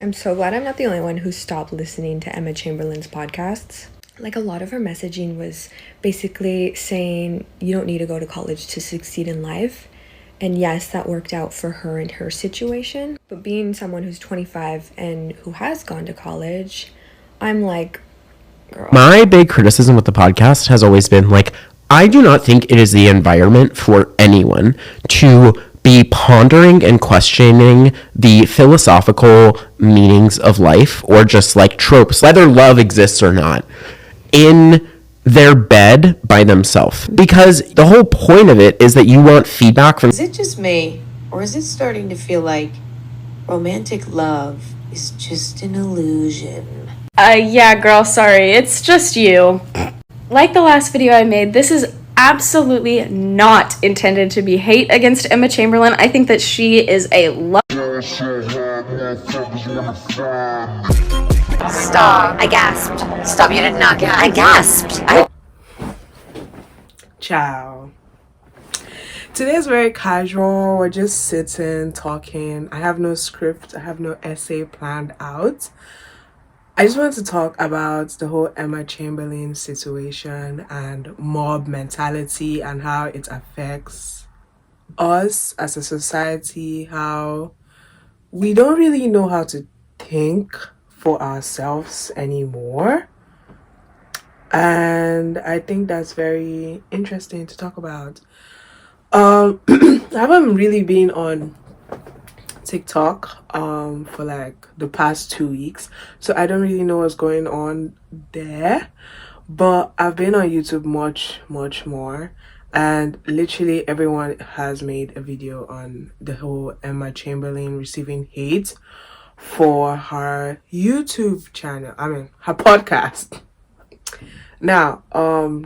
I'm so glad I'm not the only one who stopped listening to Emma Chamberlain's podcasts. Like, a lot of her messaging was basically saying you don't need to go to college to succeed in life. And yes, that worked out for her and her situation. But being someone who's 25 and who has gone to college, I'm like, girl. My big criticism with the podcast has always been like, I do not think it is the environment for anyone to be pondering and questioning the philosophical meanings of life or just like tropes, whether love exists or not, in their bed by themselves. Because the whole point of it is that you want feedback from. Is it just me, or is it starting to feel like romantic love is just an illusion? Yeah, girl, sorry, it's just you. Like the last video I made, this is absolutely not intended to be hate against Emma Chamberlain. I think that she is a Stop. I gasped. Stop, you did not gasp. I gasped. Ciao. Today's very casual. We're just sitting, talking. I have no script. I have no essay planned out. I just wanted to talk about the whole Emma Chamberlain situation and mob mentality and how it affects us as a society, how we don't really know how to think for ourselves anymore. And I think that's very interesting to talk about. I haven't really been on TikTok for like the past 2 weeks, so I don't really know what's going on there, but I've been on YouTube much more, and literally everyone has made a video on the whole Emma Chamberlain receiving hate for her YouTube channel, her podcast. Now,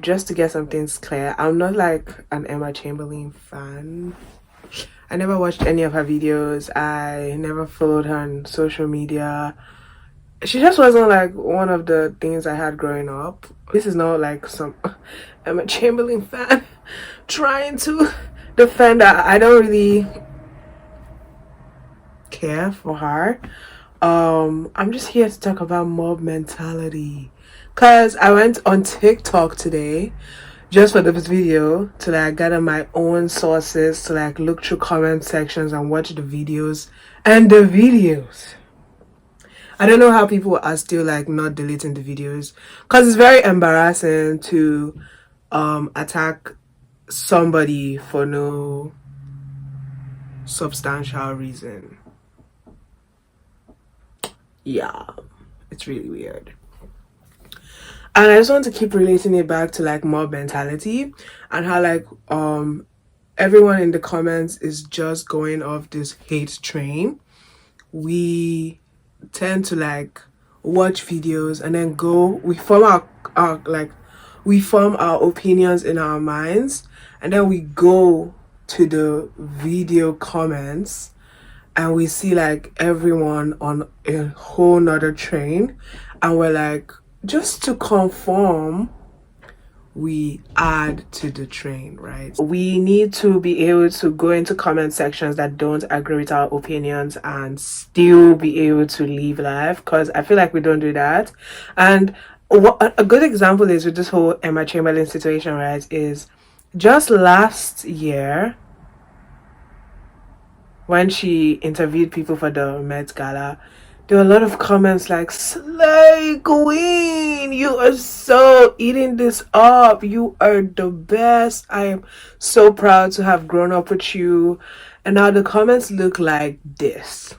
just to get some things clear, I'm not like an Emma Chamberlain fan. I never watched any of her videos. I never followed her on social media. She just wasn't like one of the things I had growing up. This is not like some Emma Chamberlain fan trying to defend her. I don't really care for her. I'm just here to talk about mob mentality. Cause I went on TikTok today just for this video to like gather my own sources, to like look through comment sections and watch the videos. And the videos, I don't know how people are still like not deleting the videos, because it's very embarrassing to attack somebody for no substantial reason. Yeah, it's really weird. And I just want to keep relating it back to like mob mentality and how like everyone in the comments is just going off this hate train. We tend to like watch videos and then we form our opinions in our minds, and then we go to the video comments and we see like everyone on a whole nother train, and we're like, just to conform, we add to the train, right? We need to be able to go into comment sections that don't agree with our opinions and still be able to live life, because I feel like we don't do that. And a good example is with this whole Emma Chamberlain situation, right, is just last year when she interviewed people for the Met Gala, there were a lot of comments like, "Slay Queen, you are so eating this up. You are the best. I am so proud to have grown up with you." And now the comments look like this.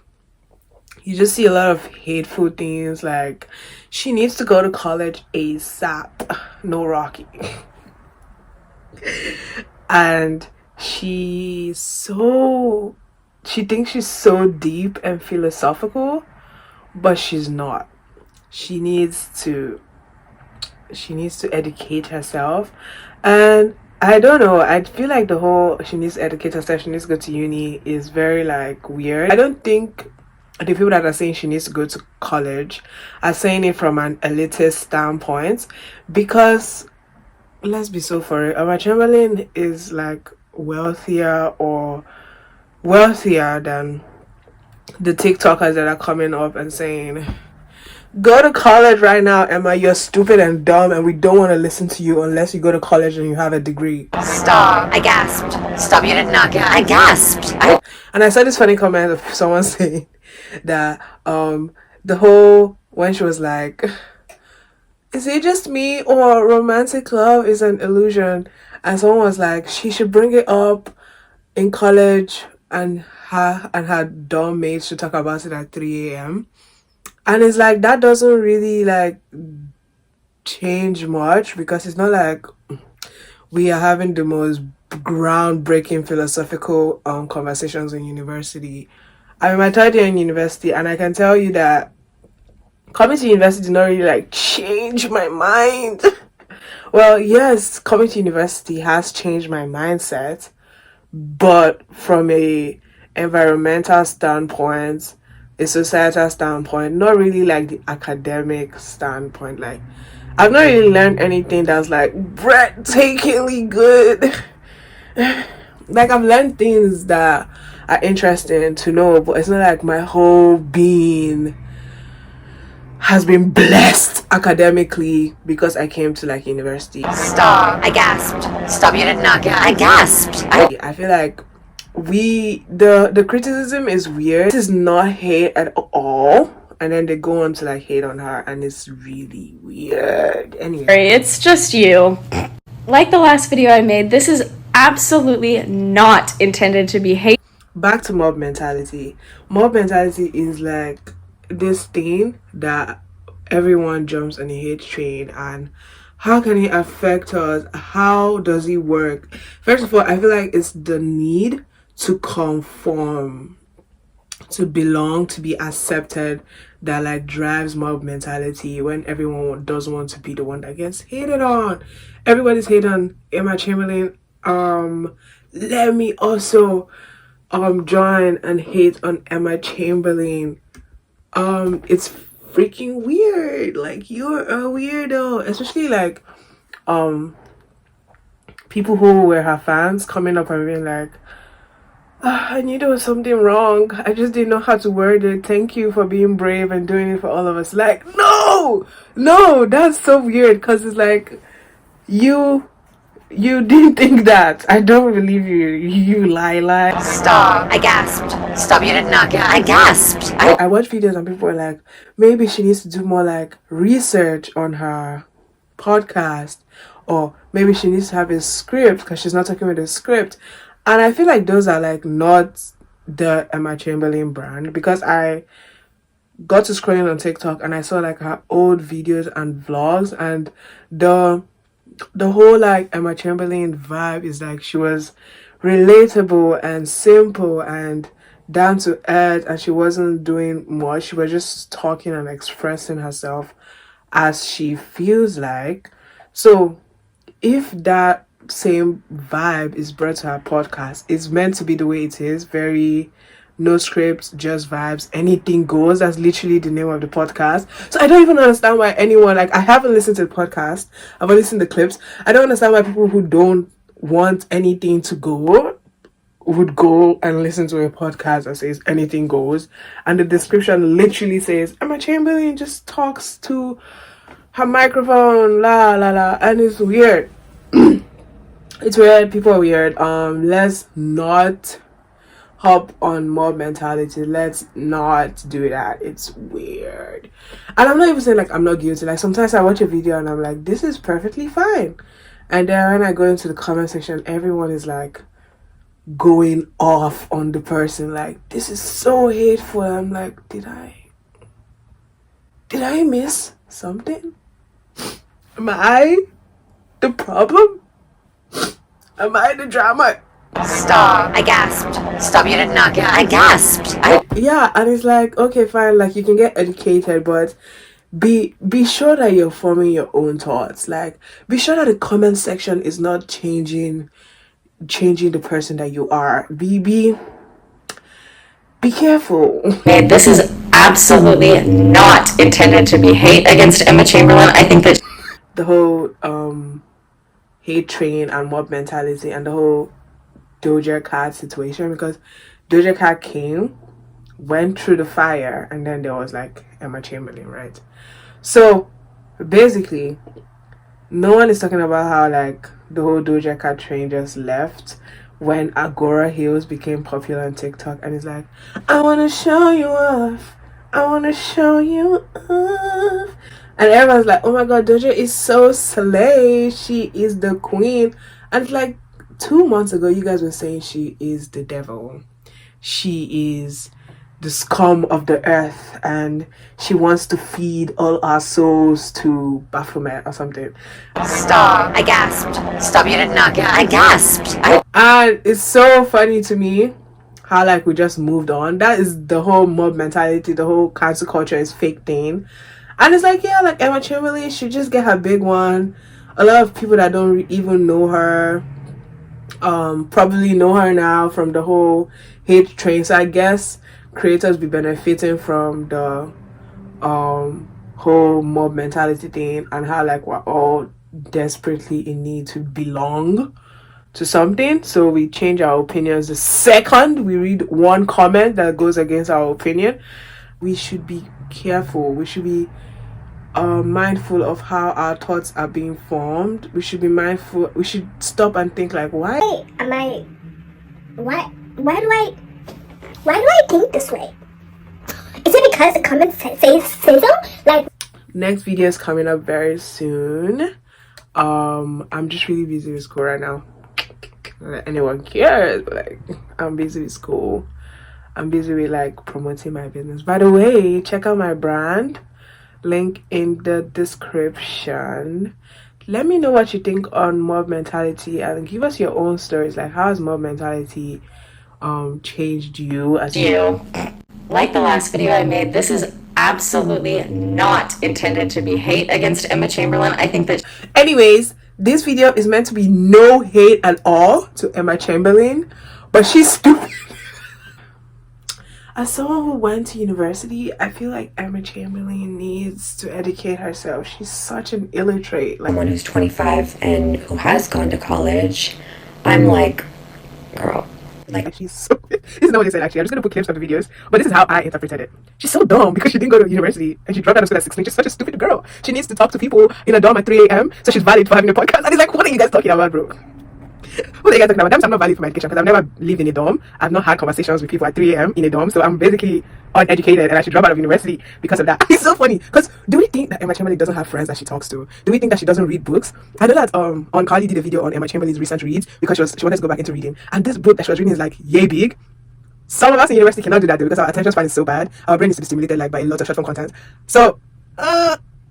You just see a lot of hateful things like, "She needs to go to college ASAP. No Rocky." And she thinks she's so deep and philosophical, but she's not. She needs to educate herself. And I don't know, I feel like the whole she needs to educate herself, she needs to go to uni is very like weird. I don't think the people that are saying she needs to go to college are saying it from an elitist standpoint, because let's be so for it, Emma Chamberlain is like wealthier than the TikTokers that are coming up and saying, go to college right now, Emma, you're stupid and dumb and we don't want to listen to you unless you go to college and you have a degree. Stop. I gasped. Stop, you did not get. I gasped. And I saw this funny comment of someone saying that the whole, when she was like, is it just me or romantic love is an illusion? And someone was like, she should bring it up in college and her dorm mates should talk about it at 3 a.m. And it's like, that doesn't really like change much, because it's not like we are having the most groundbreaking philosophical conversations in university. I'm in my third year in university, and I can tell you that coming to university did not really like change my mind. Well, yes, coming to university has changed my mindset, but from a environmental standpoint, a societal standpoint, not really like the academic standpoint. Like, I've not really learned anything that's like breathtakingly good. Like, I've learned things that are interesting to know, but it's not like my whole being has been blessed academically because I came to like university. Stop. I gasped. Stop, you did not get. I gasped. I feel like the criticism is weird. This is not hate at all. And then they go on to like hate on her, and it's really weird. Anyway, It's just you. Like the last video I made, this is absolutely not intended to be hate. back to mob mentality. Mob mentality is like this thing that everyone jumps on a hate train, and how can it affect us? How does it work? First of all, I feel like it's the need to conform, to belong, to be accepted, that like drives mob mentality, when everyone doesn't want to be the one that gets hated on. Everybody's hating on Emma Chamberlain. Let me also join and hate on Emma Chamberlain. It's freaking weird. Like, you're a weirdo, especially like people who were her fans coming up and being like, I knew there was something wrong. I just didn't know how to word it. Thank you for being brave and doing it for all of us. Like, no, that's so weird, because it's like, you didn't think that. I don't believe you. You lie. Stop. I gasped. Stop, you did not get. I gasped. I watch videos and people are like, maybe she needs to do more like research on her podcast, or maybe she needs to have a script because she's not talking with a script. And I feel like those are like not the Emma Chamberlain brand, because I got to scrolling on TikTok and I saw like her old videos and vlogs, and the whole like Emma Chamberlain vibe is like she was relatable and simple and down to earth, and she wasn't doing much. She was just talking and expressing herself as she feels like. So if that same vibe is brought to her podcast, it's meant to be the way it is, very no scripts, just vibes, anything goes. That's literally the name of the podcast. So I don't even understand why anyone, like, I haven't listened to the podcast, I've only listened to the clips. I don't understand why people who don't want anything to go would go and listen to a podcast that says anything goes, and the description literally says Emma Chamberlain just talks to her microphone, la la la, and it's weird. It's weird. People are weird. Let's not hop on mob mentality. Let's not do that. It's weird. And I'm not even saying like I'm not guilty. Like, sometimes I watch a video and I'm like, this is perfectly fine, and then when I go into the comment section, everyone is like going off on the person, like, this is so hateful. I'm like, did I miss something? Am I the problem? Am I the drama? Stop. I gasped. Stop, you did not get. I gasped. Yeah, and it's like, okay, fine, like, you can get educated, but be sure that you're forming your own thoughts. Like, be sure that the comment section is not changing the person that you are. Be careful. And this is absolutely not intended to be hate against Emma Chamberlain. I think that The whole hate train and mob mentality and the whole Doja Cat situation, because Doja Cat came went through the fire, and then there was like Emma Chamberlain, right? So basically, no one is talking about how like the whole Doja Cat train just left when Agora Heels became popular on TikTok, and it's like, I wanna show you off, I wanna show you off, and everyone's like, oh my god, Doja is so slay, she is the queen. And it's like 2 months ago you guys were saying she is the devil, she is the scum of the earth, and she wants to feed all our souls to Baphomet or something. Stop. I gasped. Stop, you did not gasp. I gasped. And it's so funny to me how like we just moved on. That is the whole mob mentality, the whole cancel culture is fake thing. And it's like, yeah, like Emma Chamberlain should just get her big one. A lot of people that don't even know her probably know her now from the whole hate train. So I guess creators be benefiting from the whole mob mentality thing, and how like we're all desperately in need to belong to something, so we change our opinions the second we read one comment that goes against our opinion. We should be careful, we should be mindful of how our thoughts are being formed. We should be mindful, we should stop and think like, why do I think this way? Is it because the comments say so? Like, next video is coming up very soon. I'm just really busy with school right now. Anyone cares, but like, I'm busy with school. I'm busy with like promoting my business. By the way, check out my brand, link in the description. Let me know what you think on mob mentality, and give us your own stories. Like, how has mob mentality changed you as you? Like the last video I made, this is absolutely not intended to be hate against Emma Chamberlain. I think that... Anyways, this video is meant to be no hate at all to Emma Chamberlain, but she's stupid. As someone who went to university, I feel like Emma Chamberlain needs to educate herself. She's such an illiterate. Like, Someone who's 25 and who has gone to college, I'm like, girl. Like, she's so... This is not what they said, actually. I'm just going to put clips of the videos, but this is how I interpreted it. She's so dumb because she didn't go to university and she dropped out of school at 16. She's such a stupid girl. She needs to talk to people in a dorm at 3 a.m. so she's valid for having a podcast. And it's like, what are you guys talking about, bro? What are you guys talking about? Damn, I'm not valid for my education because I've never lived in a dorm. I've not had conversations with people at 3 a.m. in a dorm, so I'm basically uneducated and I should drop out of university because of that. It's so funny because do we think that Emma Chamberlain doesn't have friends that she talks to? Do we think that she doesn't read books? I know that on Carly did a video on Emma Chamberlain's recent reads because she wanted to go back into reading, and this book that she was reading is like yay big. Some of us in university cannot do that though, because our attention span is so bad. Our brain is to be stimulated like by a lot of short form content. So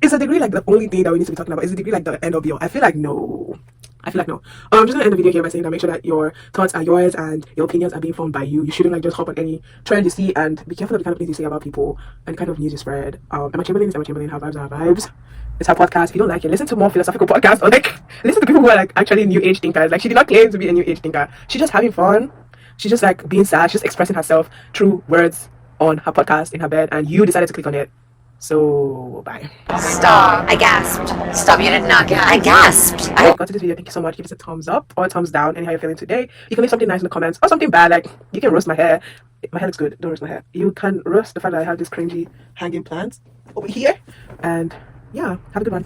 is a degree like the only thing that we need to be talking about? Is a degree like the end of be all? I feel like no. I'm just gonna end the video here by saying that make sure that your thoughts are yours and your opinions are being formed by you. You shouldn't like just hop on any trend you see, and be careful of the kind of things you say about people and kind of news you spread. Emma Chamberlain is Emma Chamberlain. Her vibes are her vibes. It's her podcast. If you don't like it, listen to more philosophical podcasts, or like listen to people who are like actually new age thinkers. Like, she did not claim to be a new age thinker. She's just having fun. She's just like being sad. She's just expressing herself through words on her podcast in her bed, and you decided to click on it. So bye. Stop. I gasped. Stop, you did not gasp. I gasped. If you got to this video, thank you so much. Give us a thumbs up or a thumbs down, anyhow you're feeling today. You can leave something nice in the comments, or something bad, like you can roast my hair. My hair looks good, don't roast my hair. You can roast the fact that I have this cringy hanging plant over here. And yeah, have a good one.